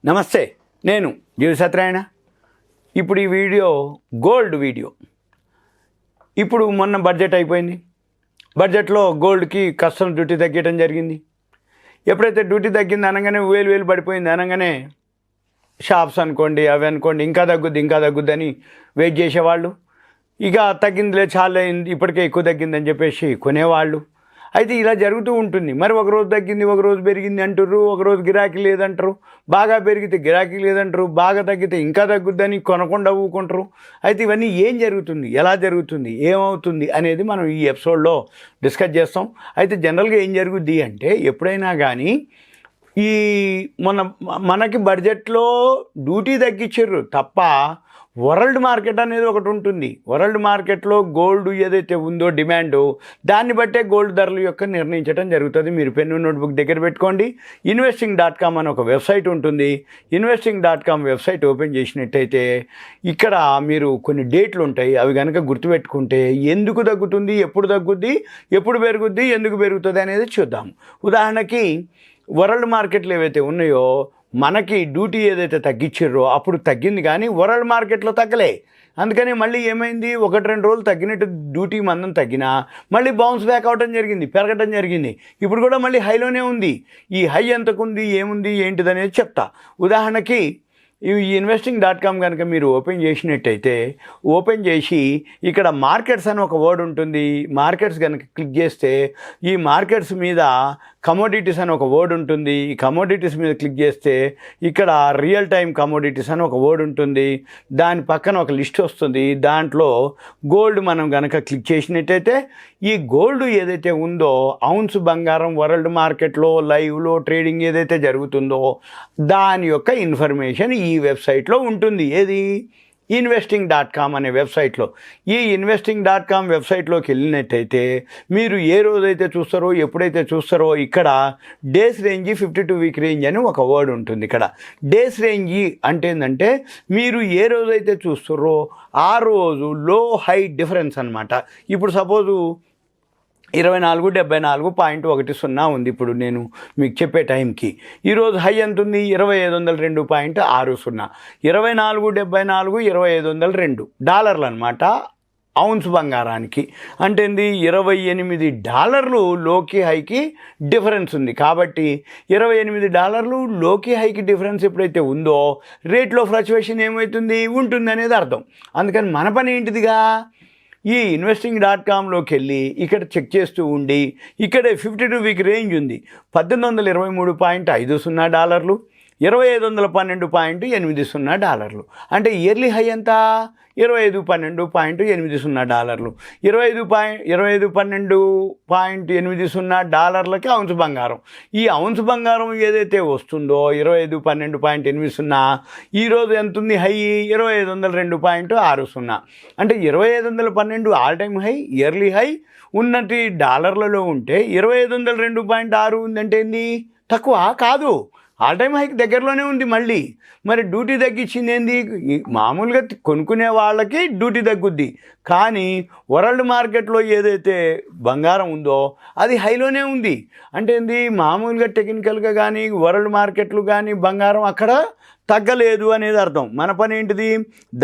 నమస్తే, నేను జీవి సత్యనారాయణ. ఇప్పుడు ఈ వీడియో గోల్డ్ వీడియో. ఇప్పుడు మొన్న బడ్జెట్ అయిపోయింది. బడ్జెట్లో గోల్డ్కి కస్టమ్స్ డ్యూటీ తగ్గడం జరిగింది. ఎప్పుడైతే డ్యూటీ తగ్గింది అనగానే వేలు పడిపోయింది అనగానే షాప్స్ అనుకోండి, అవి అనుకోండి, ఇంకా తగ్గుద్ది అని వెయిట్ చేసేవాళ్ళు. ఇక తగ్గిందిలే, చాలా ఇప్పటికే ఎక్కువ తగ్గిందని చెప్పేసి కొనేవాళ్ళు. అయితే ఇలా జరుగుతూ ఉంటుంది. మరి ఒకరోజు తగ్గింది, ఒకరోజు పెరిగింది అంటారు, ఒకరోజు గిరాకీ లేదంటారు, బాగా పెరిగితే గిరాకీ లేదంటారు, బాగా తగ్గితే ఇంకా తగ్గుద్దని కొనకుండా ఊకుంటారు. అయితే ఇవన్నీ ఏం జరుగుతుంది, ఎలా జరుగుతుంది, ఏమవుతుంది అనేది మనం ఈ ఎపిసోడ్లో డిస్కస్ చేస్తాం. అయితే జనరల్గా ఏం జరుగుద్ది అంటే, ఎప్పుడైనా కానీ ఈ మనకి బడ్జెట్లో డ్యూటీ తగ్గించారు తప్ప వరల్డ్ మార్కెట్ అనేది ఒకటి ఉంటుంది. వరల్డ్ మార్కెట్లో గోల్డ్ ఏదైతే ఉందో డిమాండు, దాన్ని బట్టే గోల్డ్ ధరల యొక్క నిర్ణయించడం జరుగుతుంది. మీరు పెన్ను నోట్బుక్ దగ్గర పెట్టుకోండి. investing.com అని ఒక వెబ్సైట్ ఉంటుంది. investing.com వెబ్సైట్ ఓపెన్ చేసినట్టయితే ఇక్కడ మీరు కొన్ని డేట్లు ఉంటాయి. అవి కనుక గుర్తుపెట్టుకుంటే ఎందుకు తగ్గుతుంది, ఎప్పుడు తగ్గుద్ది, ఎప్పుడు పెరుగుద్ది, ఎందుకు పెరుగుతుంది అనేది చూద్దాం. ఉదాహరణకి వరల్డ్ మార్కెట్లు ఏవైతే ఉన్నాయో, మనకి డ్యూటీ ఏదైతే తగ్గించారో అప్పుడు తగ్గింది, కానీ వరల్డ్ మార్కెట్లో తగ్గలే. అందుకని మళ్ళీ ఏమైంది, 1-2 రోజులు తగ్గినట్టు డ్యూటీ మందం తగ్గినా మళ్ళీ బౌన్స్ బ్యాక్ అవడం జరిగింది, పెరగడం జరిగింది. ఇప్పుడు కూడా మళ్ళీ హైలోనే ఉంది. ఈ హై ఎంతకుంది, ఏముంది, ఏంటిదనేది చెప్తా. ఉదాహరణకి ఈ investing.com కనుక మీరు ఓపెన్ చేసినట్టయితే, ఓపెన్ చేసి ఇక్కడ మార్కెట్స్ అని ఒక వర్డ్ ఉంటుంది. మార్కెట్స్ కనుక క్లిక్ చేస్తే ఈ మార్కెట్స్ మీద కమోడిటీస్ అని ఒక వర్డ్ ఉంటుంది. ఈ కమోడిటీస్ మీద క్లిక్ చేస్తే ఇక్కడ రియల్ టైం కమోడిటీస్ అని ఒక వర్డ్ ఉంటుంది. దాని పక్కన ఒక లిస్ట్ వస్తుంది. దాంట్లో గోల్డ్ మనం కనుక క్లిక్ చేసినట్టయితే ఈ గోల్డ్ ఏదైతే ఉందో, ఔన్స్ బంగారం వరల్డ్ మార్కెట్లో లైవ్లో ట్రేడింగ్ ఏదైతే జరుగుతుందో దాని యొక్క ఇన్ఫర్మేషన్ ఈ వెబ్సైట్లో ఉంటుంది. ఏది, investing.com అనే వెబ్సైట్లో. ఈ investing.com వెబ్సైట్లోకి వెళ్ళినట్టయితే మీరు ఏ రోజైతే చూస్తారో, ఎప్పుడైతే చూస్తారో, ఇక్కడ డేస్ రేంజ్, 52 వీక్ రేంజ్ అని ఒక వర్డ్ ఉంటుంది. ఇక్కడ డేస్ రేంజ్ అంటే ఏంటంటే మీరు ఏ రోజైతే చూస్తారో ఆ రోజు లో హై డిఫరెన్స్ అనమాట. ఇప్పుడు సపోజు 24.74.10 ఉంది ఇప్పుడు నేను మీకు చెప్పే టైంకి. ఈరోజు హై ఎంత ఉంది, 2502.60. 24.74 2502 డాలర్లు అనమాట ఔన్స్ బంగారానికి. అంటే ఏంది, $28 లోకి హైకి డిఫరెన్స్ ఉంది. కాబట్టి $28 లోకి హైకి డిఫరెన్స్ ఎప్పుడైతే ఉందో రేట్లో ఫ్లక్చువేషన్ ఏమవుతుంది, ఉంటుంది అనేది అర్థం. అందుకని మన పని ఏంటిదిగా, ఈ investing.comలోకి వెళ్ళి ఇక్కడ చెక్ చేస్తూ ఉండి, ఇక్కడే 52 వీక్ రేంజ్ ఉంది. $1823.50, $2512.80. అంటే ఇయర్లీ హై ఎంత, $2512.80. $2512.80 ఔన్స్ బంగారం. ఈ ఔన్స్ బంగారం ఏదైతే వస్తుందో 2512.80, ఈరోజు ఎంత ఉంది హై, 2502.60. అంటే 2512 all time high, yearly high ఉన్నటి డాలర్లలో ఉంటే 2502.6 ఉందంటే ఏంది, తక్కువ కాదు, ఆల్ టైమ్ హైకి దగ్గరలోనే ఉంది. మళ్ళీ మరి డ్యూటీ తగ్గించింది ఏంది, మామూలుగా కొనుక్కునే వాళ్ళకి డ్యూటీ తగ్గుద్ది, కానీ వరల్డ్ మార్కెట్లో ఏదైతే బంగారం ఉందో అది హైలోనే ఉంది. అంటే ఏంది, మామూలుగా టెక్నికల్గా కానీ వరల్డ్ మార్కెట్లు కానీ బంగారం అక్కడ తగ్గలేదు అనేది అర్థం. మన పని ఏంటిది,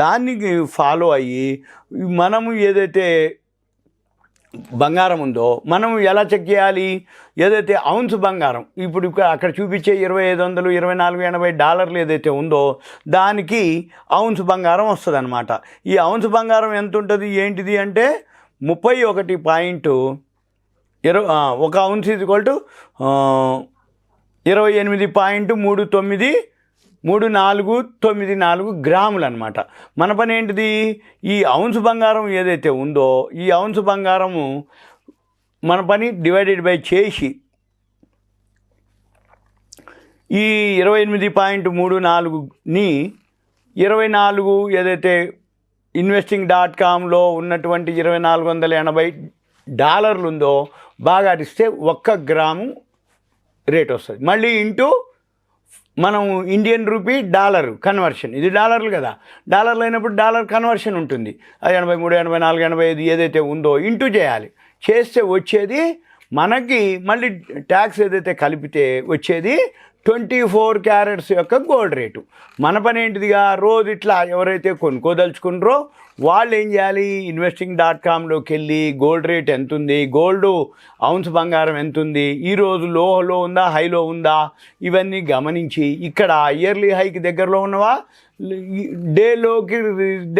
దాన్ని ఫాలో అయ్యి మనము ఏదైతే బంగారం ఉందో మనం ఎలా చెక్ చేయాలి, ఏదైతే ఔన్స్ బంగారం ఇప్పుడు అక్కడ చూపించే 2500 $24.80 ఏదైతే ఉందో దానికి ఔన్స్ బంగారం వస్తుంది అనమాట. ఈ ఔన్స్ బంగారం ఎంత ఉంటుంది ఏంటిది అంటే 31. ఒక ఔన్స్ ఈక్వల్ టు 28.3494 గ్రాములు అనమాట. మన పని ఏంటిది, ఈ ఔన్స్ బంగారం ఏదైతే ఉందో ఈ ఔన్స్ బంగారము మన పని డివైడెడ్ బై చేసి ఈ 28.34ని 24 ఏదైతే investing.comలో ఉన్నటువంటి $2480 ఉందో బాగా అడిస్తే 1 గ్రాము రేట్ వస్తుంది. మళ్ళీ ఇంటూ మనం ఇండియన్ రూపీ డాలర్ కన్వర్షన్, ఇది డాలర్లు కదా, డాలర్లు అయినప్పుడు డాలర్ కన్వర్షన్ ఉంటుంది. అది 83, 84, 85 ఏదైతే ఉందో ఇంటూ చేయాలి. చేస్తే వచ్చేది మనకి మళ్ళీ ట్యాక్స్ ఏదైతే కలిపితే వచ్చేది 24 క్యారెట్స్ యొక్క గోల్డ్ రేటు. మన పని ఏంటిదిగా రోజు ఇట్లా ఎవరైతే కొనుక్కోదలుచుకున్నారో వాళ్ళు ఏం చేయాలి, investing.comలోకి వెళ్ళి గోల్డ్ రేట్ ఎంత ఉంది, గోల్డ్ ఔన్స్ బంగారం ఎంత ఉంది, ఈరోజు లోలో ఉందా హైలో ఉందా, ఇవన్నీ గమనించి ఇక్కడ ఇయర్లీ హైకి దగ్గరలో ఉన్నవా, డేలోకి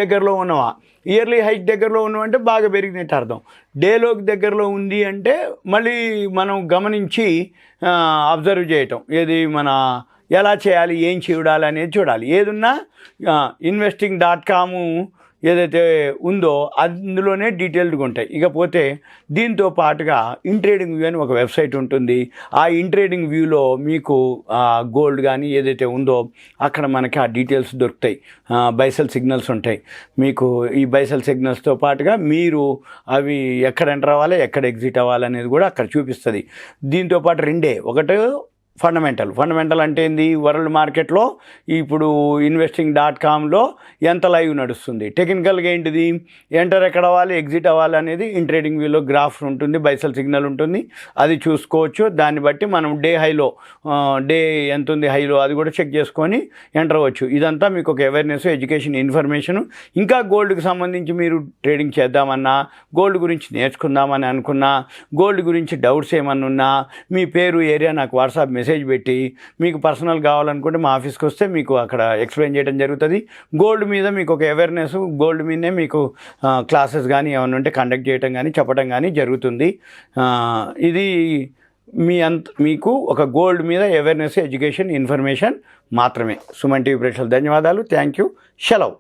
దగ్గరలో ఉన్నవా. ఇయర్లీ హైక్ దగ్గరలో ఉన్నవంటే బాగా పెరిగినట్టు అర్థం. డేలోకి దగ్గరలో ఉంది అంటే మళ్ళీ మనం గమనించి అబ్జర్వ్ చేయటం, ఏది మన ఎలా చేయాలి, ఏం చూడాలి అనేది చూడాలి. ఏదున్నా investing.com ఏదైతే ఉందో అందులోనే డీటెయిల్డ్గా ఉంటాయి. ఇకపోతే దీంతో పాటుగా ఇన్ట్రేడింగ్ వ్యూ అని ఒక వెబ్సైట్ ఉంటుంది. ఆ ఇన్ట్రేడింగ్ వ్యూలో మీకు గోల్డ్ కానీ ఏదైతే ఉందో అక్కడ మనకి ఆ డీటెయిల్స్ దొరుకుతాయి. బైసెల్ సిగ్నల్స్ ఉంటాయి. మీకు ఈ బైసెల్ సిగ్నల్స్తో పాటుగా మీరు అవి ఎక్కడ ఎంటర్ అవ్వాలి, ఎక్కడ ఎగ్జిట్ అవ్వాలి అనేది కూడా అక్కడ చూపిస్తుంది. దీంతో పాటు రెండే, ఒకటి ఫండమెంటల్ అంటే ఏంది, వరల్డ్ మార్కెట్లో ఇప్పుడు investing.comలో ఎంత లైవ్ నడుస్తుంది. టెక్నికల్గా ఏంటిది, ఎంటర్ ఎక్కడ అవ్వాలి, ఎగ్జిట్ అవ్వాలి అనేది ఇన్ట్రేడింగ్ వ్యూలో గ్రాఫ్ ఉంటుంది, బైసెల్ సిగ్నల్ ఉంటుంది, అది చూసుకోవచ్చు. దాన్ని బట్టి మనం డే హైలో డే ఎంత ఉంది హైలో అది కూడా చెక్ చేసుకొని ఎంటర్ అవ్వచ్చు. ఇదంతా మీకు ఒక అవేర్నెస్, ఎడ్యుకేషన్, ఇన్ఫర్మేషన్. ఇంకా గోల్డ్కి సంబంధించి మీరు ట్రేడింగ్ చేద్దామన్నా, గోల్డ్ గురించి నేర్చుకుందామని అనుకున్నా, గోల్డ్ గురించి డౌట్స్ ఏమన్నా ఉన్నా మీ పేరు, ఏరియా నాకు వాట్సాప్ మెసేజ్ పెట్టి, మీకు పర్సనల్ కావాలనుకుంటే మా ఆఫీస్కి వస్తే మీకు అక్కడ ఎక్స్ప్లెయిన్ చేయడం జరుగుతుంది. గోల్డ్ మీద మీకు ఒక అవేర్నెస్, గోల్డ్ మీదనే మీకు క్లాసెస్ కానీ ఏమైనా ఉంటే కండక్ట్ చేయడం కానీ చెప్పడం కానీ జరుగుతుంది. ఇది మీకు ఒక గోల్డ్ మీద అవేర్నెస్, ఎడ్యుకేషన్, ఇన్ఫర్మేషన్ మాత్రమే. సుమన్ టీవీ ప్రేక్షకులు ధన్యవాదాలు. Thank you. సెలవు.